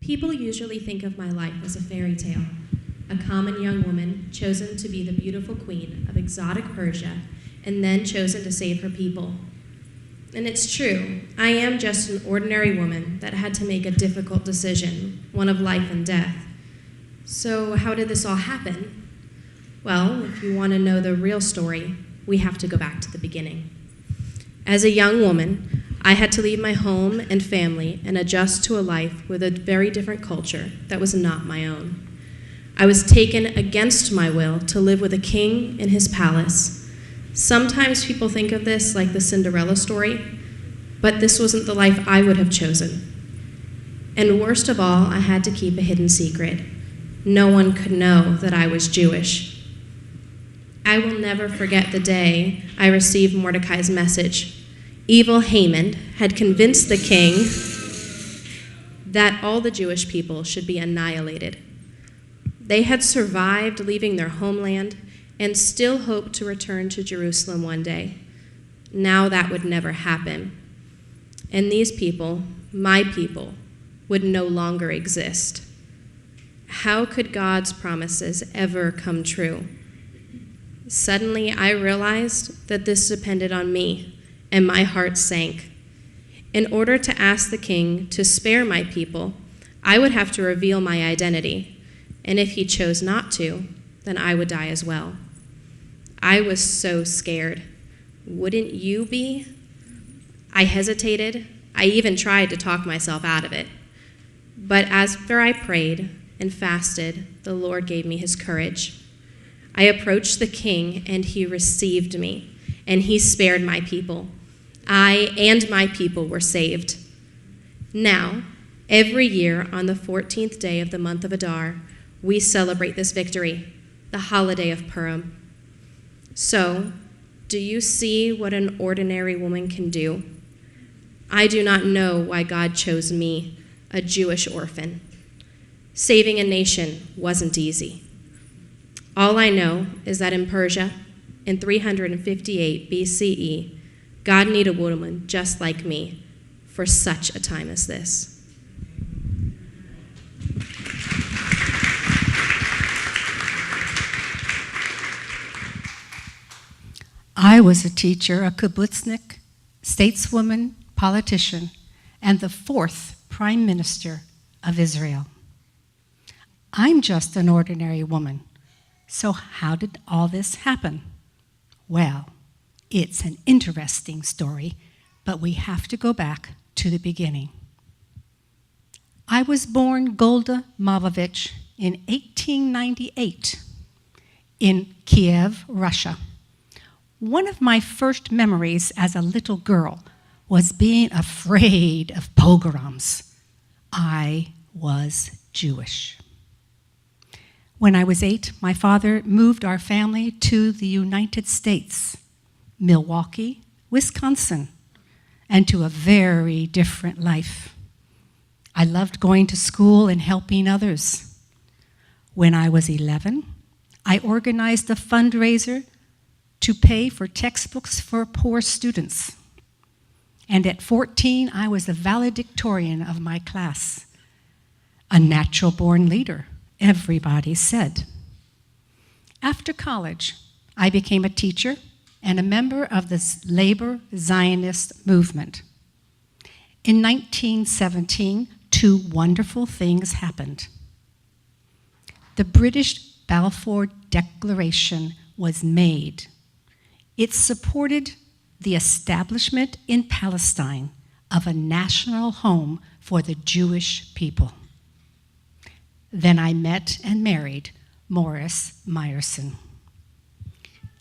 People usually think of my life as a fairy tale, a common young woman chosen to be the beautiful queen of exotic Persia and then chosen to save her people. And it's true, I am just an ordinary woman that had to make a difficult decision, one of life and death. So how did this all happen? Well, if you want to know the real story, we have to go back to the beginning. As a young woman, I had to leave my home and family and adjust to a life with a very different culture that was not my own. I was taken against my will to live with a king in his palace. Sometimes people think of this like the Cinderella story, but this wasn't the life I would have chosen. And worst of all, I had to keep a hidden secret. No one could know that I was Jewish. I will never forget the day I received Mordecai's message. Evil Haman had convinced the king that all the Jewish people should be annihilated. They had survived leaving their homeland and still hoped to return to Jerusalem one day. Now that would never happen. And these people, my people, would no longer exist. How could God's promises ever come true? Suddenly, I realized that this depended on me, and my heart sank. In order to ask the king to spare my people, I would have to reveal my identity, and if he chose not to, then I would die as well. I was so scared. Wouldn't you be? I hesitated. I even tried to talk myself out of it. But after I prayed and fasted, the Lord gave me his courage. I approached the king, and he received me, and he spared my people. I and my people were saved. Now, every year on the 14th day of the month of Adar, we celebrate this victory, the holiday of Purim. So, do you see what an ordinary woman can do? I do not know why God chose me, a Jewish orphan. Saving a nation wasn't easy. All I know is that in Persia, in 358 BCE, God needed a woman just like me for such a time as this. I was a teacher, a kibbutznik, stateswoman, politician, and the 4th prime minister of Israel. I'm just an ordinary woman. So how did all this happen? Well, it's an interesting story, but we have to go back to the beginning. I was born Golda Mavovich in 1898 in Kiev, Russia. One of my first memories as a little girl was being afraid of pogroms. I was Jewish. When I was 8, my father moved our family to the United States, Milwaukee, Wisconsin, and to a very different life. I loved going to school and helping others. When I was 11, I organized a fundraiser to pay for textbooks for poor students. And at 14, I was the valedictorian of my class, a natural-born leader, everybody said. After college, I became a teacher and a member of the labor Zionist movement. In 1917, 2 wonderful things happened. The British Balfour Declaration was made. It supported the establishment in Palestine of a national home for the Jewish people. Then I met and married Morris Meyerson.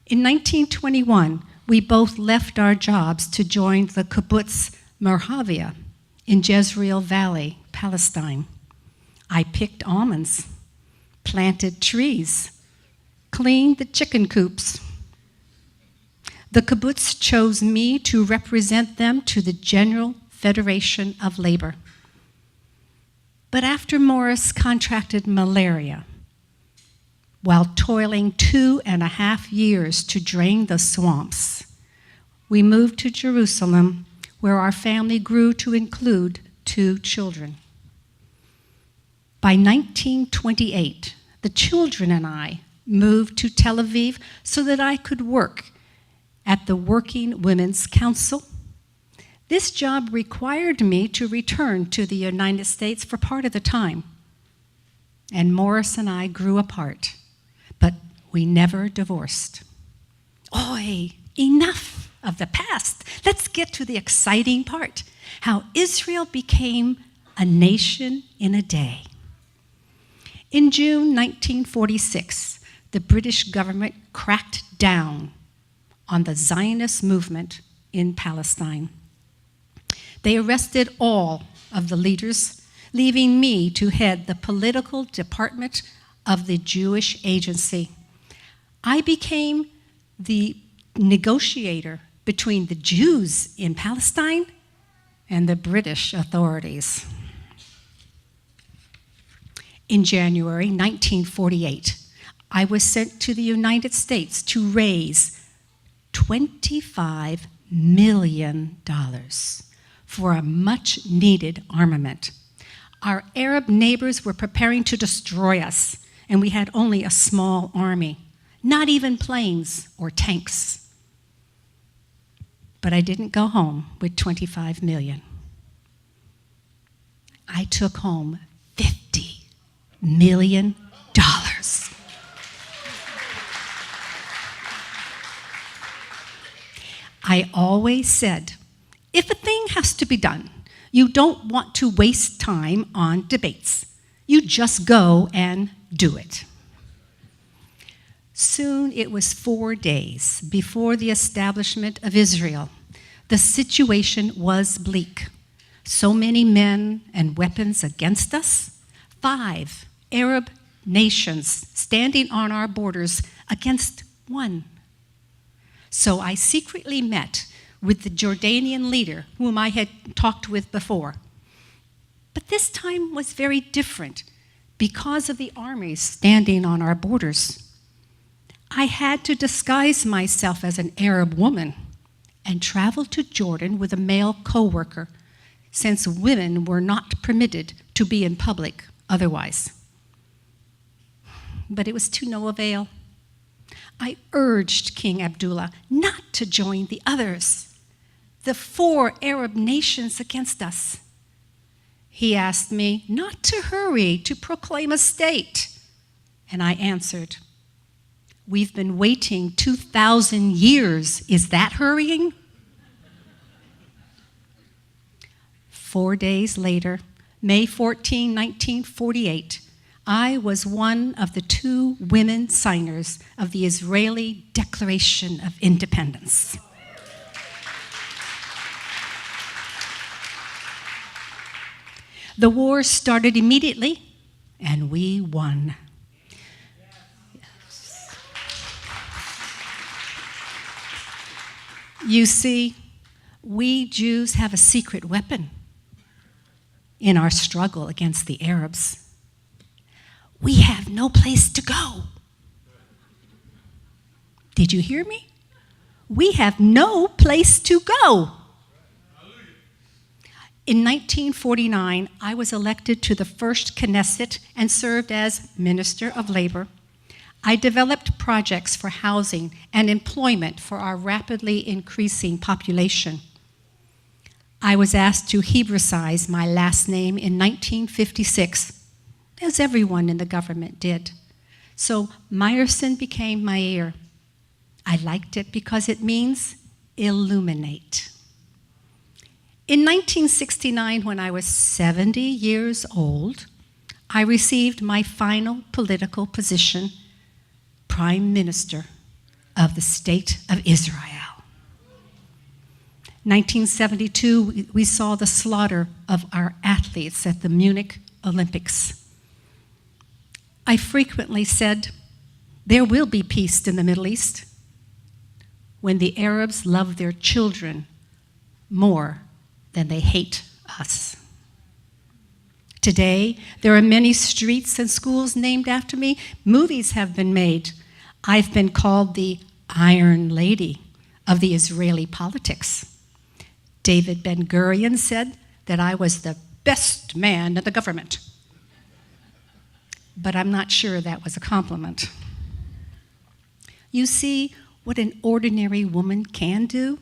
In 1921, we both left our jobs to join the kibbutz Merhavia in Jezreel Valley, Palestine. I picked almonds, planted trees, cleaned the chicken coops. The kibbutz chose me to represent them to the General Federation of Labor. But after Morris contracted malaria, while toiling 2.5 years to drain the swamps, we moved to Jerusalem, where our family grew to include 2 children. By 1928, the children and I moved to Tel Aviv so that I could work at the Working Women's Council. This job required me to return to the United States for part of the time. And Morris and I grew apart, but we never divorced. Oi, enough of the past. Let's get to the exciting part, how Israel became a nation in a day. In June 1946, the British government cracked down on the Zionist movement in Palestine. They arrested all of the leaders, leaving me to head the political department of the Jewish Agency. I became the negotiator between the Jews in Palestine and the British authorities. In January 1948, I was sent to the United States to raise $25 million for a much-needed armament. Our Arab neighbors were preparing to destroy us, and we had only a small army, not even planes or tanks. But I didn't go home with $25 million. I took home $50 million. I always said, if a thing has to be done, you don't want to waste time on debates. You just go and do it. Soon it was 4 days before the establishment of Israel. The situation was bleak. So many men and weapons against us. 5 Arab nations standing on our borders against 1. So I secretly met with the Jordanian leader whom I had talked with before. But this time was very different because of the armies standing on our borders. I had to disguise myself as an Arab woman and travel to Jordan with a male co-worker, since women were not permitted to be in public otherwise. But it was to no avail. I urged King Abdullah not to join the others, the 4 Arab nations against us. He asked me not to hurry to proclaim a state, and I answered, "We've been waiting 2,000 years. Is that hurrying?" 4 days later, May 14, 1948, I was one of the 2 women signers of the Israeli Declaration of Independence. The war started immediately, and we won. You see, we Jews have a secret weapon in our struggle against the Arabs. We have no place to go. Did you hear me? We have no place to go. In 1949, I was elected to the first Knesset and served as Minister of Labor. I developed projects for housing and employment for our rapidly increasing population. I was asked to Hebraicize my last name in 1956, as everyone in the government did. So Meyerson became my heir. I liked it because it means illuminate. In 1969, when I was 70 years old, I received my final political position, Prime Minister of the State of Israel. 1972, we saw the slaughter of our athletes at the Munich Olympics. I frequently said, there will be peace in the Middle East when the Arabs love their children more than they hate us. Today, there are many streets and schools named after me. Movies have been made. I've been called the Iron Lady of the Israeli politics. David Ben-Gurion said that I was the best man in the government. but I'm not sure that was a compliment. You see what an ordinary woman can do?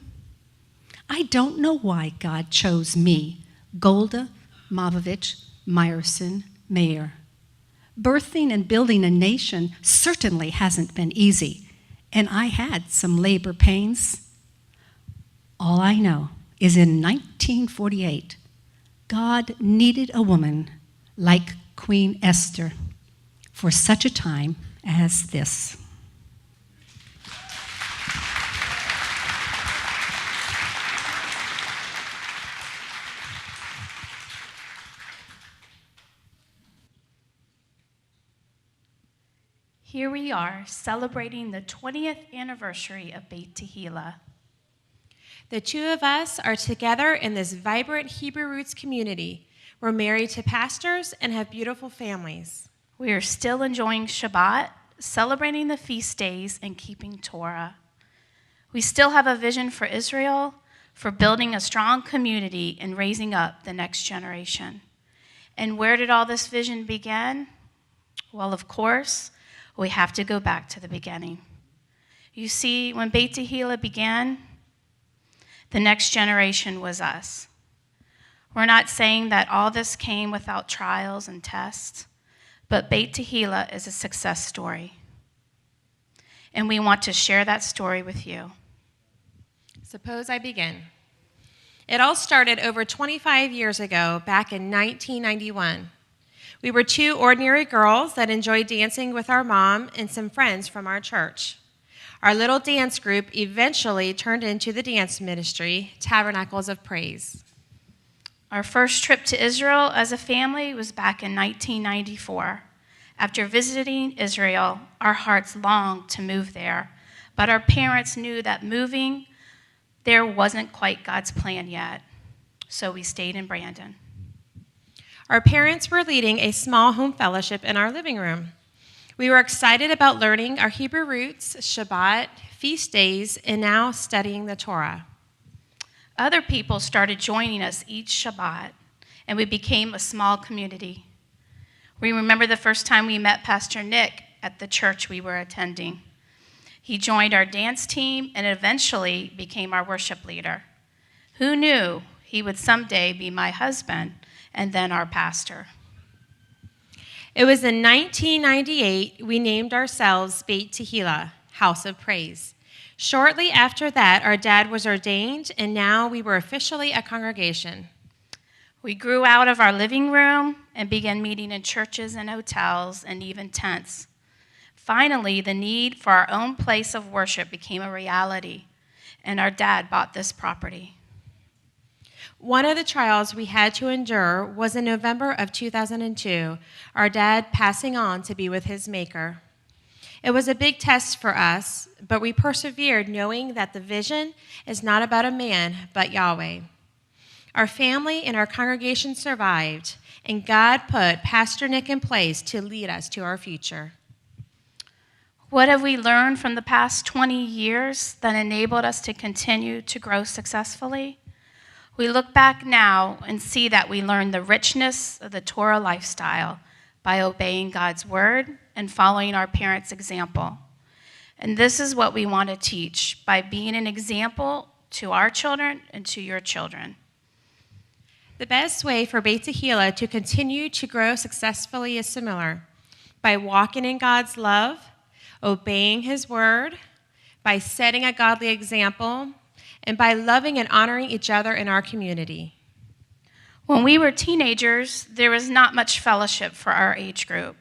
I don't know why God chose me, Golda Mavovich Meyerson Mayer. Birthing and building a nation certainly hasn't been easy, and I had some labor pains. All I know is in 1948, God needed a woman like Queen Esther for such a time as this. Here we are celebrating the 20th anniversary of Beit Tehila. The two of us are together in this vibrant Hebrew roots community. We're married to pastors and have beautiful families. We are still enjoying Shabbat, celebrating the feast days, and keeping Torah. We still have a vision for Israel, for building a strong community and raising up the next generation. And where did all this vision begin? Well, of course, we have to go back to the beginning. You see, when Beit Tehila began, the next generation was us. We're not saying that all this came without trials and tests, but Beit Tehila is a success story. And we want to share that story with you. Suppose I begin. It all started over 25 years ago, back in 1991. We were two ordinary girls that enjoyed dancing with our mom and some friends from our church. Our little dance group eventually turned into the dance ministry, Tabernacles of Praise. Our first trip to Israel as a family was back in 1994. After visiting Israel, our hearts longed to move there, but our parents knew that moving there wasn't quite God's plan yet, so we stayed in Brandon. Our parents were leading a small home fellowship in our living room. We were excited about learning our Hebrew roots, Shabbat, feast days, and now studying the Torah. Other people started joining us each Shabbat, and we became a small community. We remember the first time we met Pastor Nick at the church we were attending. He joined our dance team and eventually became our worship leader. Who knew he would someday be my husband and then our pastor? It was in 1998 we named ourselves Beit Tehila, House of Praise. Shortly after that, our dad was ordained, and now we were officially a congregation. We grew out of our living room and began meeting in churches and hotels and even tents. Finally, the need for our own place of worship became a reality, and our dad bought this property. One of the trials we had to endure was in November of 2002, our dad passing on to be with his Maker. It was a big test for us, but we persevered knowing that the vision is not about a man, but Yahweh. Our family and our congregation survived, and God put Pastor Nick in place to lead us to our future. What have we learned from the past 20 years that enabled us to continue to grow successfully? We look back now and see that we learned the richness of the Torah lifestyle by obeying God's word and following our parents' example. And this is what we want to teach by being an example to our children and to your children. The best way for Beit Tehila to continue to grow successfully is similar: by walking in God's love, obeying his word, by setting a godly example, and by loving and honoring each other in our community. When we were teenagers, there was not much fellowship for our age group.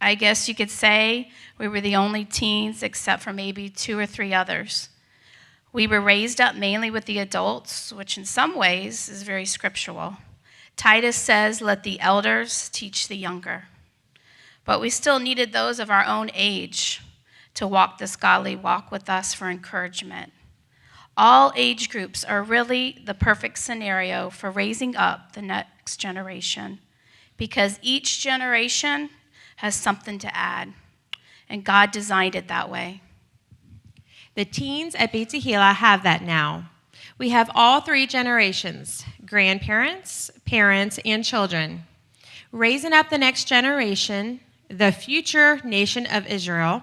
I guess you could say we were the only teens except for maybe 2 or 3 others. We were raised up mainly with the adults, which in some ways is very scriptural. Titus says, "Let the elders teach the younger." But we still needed those of our own age to walk this godly walk with us for encouragement. All age groups are really the perfect scenario for raising up the next generation, because each generation has something to add, and God designed it that way. The teens at Beit Tehila have that now. We have all 3 generations: grandparents, parents, and children. Raising up the next generation, the future nation of Israel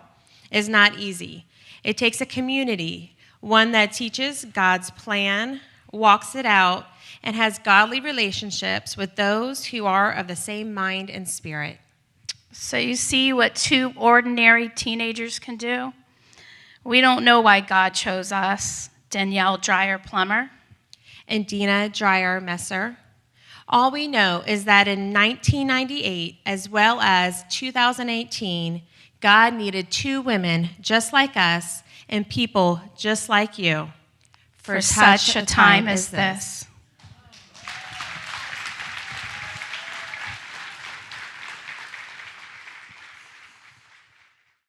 is not easy. It takes a community, one that teaches God's plan, walks it out, and has godly relationships with those who are of the same mind and spirit. So you see what two ordinary teenagers can do? We don't know why God chose us, Danielle Dreyer-Plummer and Dina Dreyer-Messer. All we know is that in 1998, as well as 2018, God needed two women just like us and people just like you for such a time as this.